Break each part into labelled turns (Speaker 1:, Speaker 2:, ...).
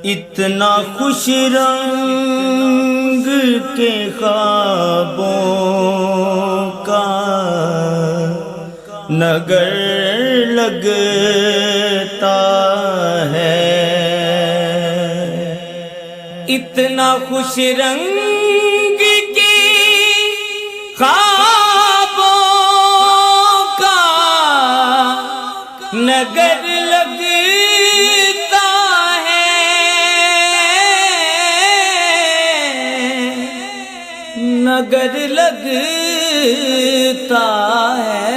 Speaker 1: اتنا خوش رنگ کے خوابوں کا نگر لگتا ہے، اتنا خوش رنگ کے خوابوں کا نگر لگتا ہے، نگر لگتا ہے۔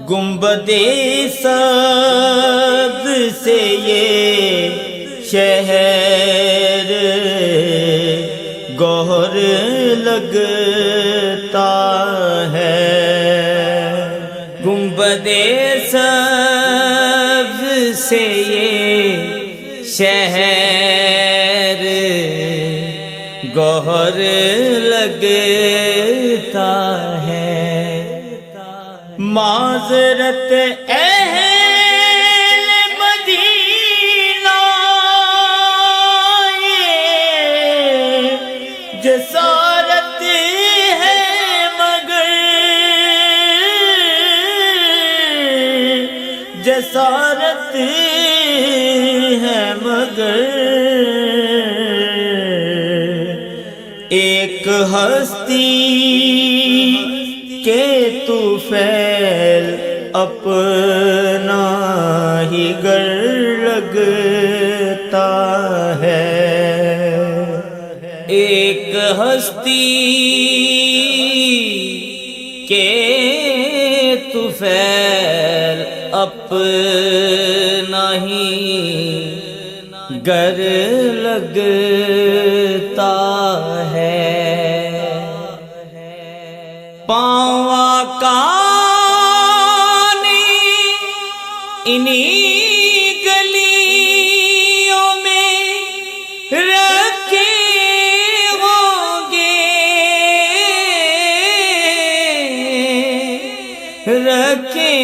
Speaker 1: گنبد سبز سے یہ شہر گوہر لگتا ہے، گنبد سبز سے یہ شہر گوہر لگتا ہے۔ معذرت اہل مدینہ، یہ جسارت ہے مگر، جسارت ہے مگر، ایک ہستی کے طفیل اپنا ہی گھر لگتا ہے، ایک ہستی کے طفیل اپنا ہی گھر لگتا ہے۔ پاؤں آقانی انہی گلیوں میں رکھے ہوں گے، رکھے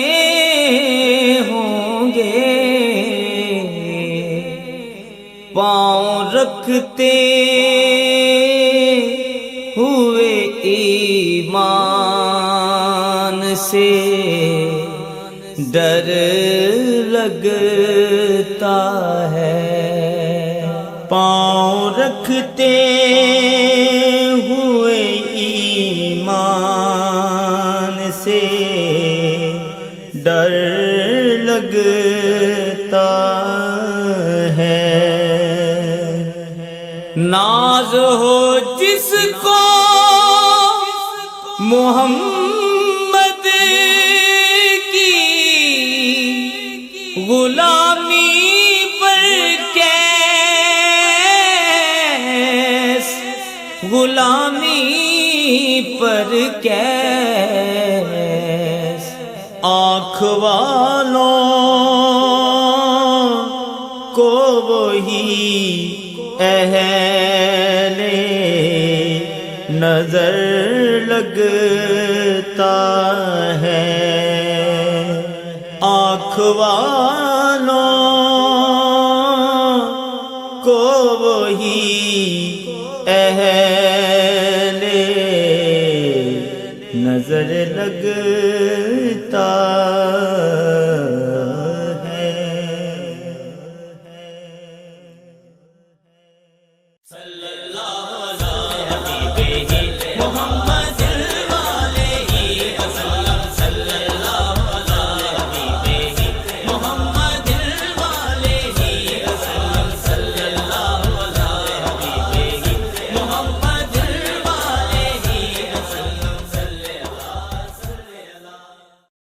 Speaker 1: ہوں گے، پاؤں رکھتے ہوئے ایمان سے ڈر لگتا ہے، پاؤں رکھتے ہوئے ایمان سے ڈر لگتا ہے۔ ناز ہو جس کو محمد کی غلامی پر کیس، غلامی پر کیس، آنکھ والوں کو وہی اہل نظر لگتا ہے، آنکھ والوں کو وہی اہل نظر لگتا ہے۔ صلی اللہ علیہ وسلم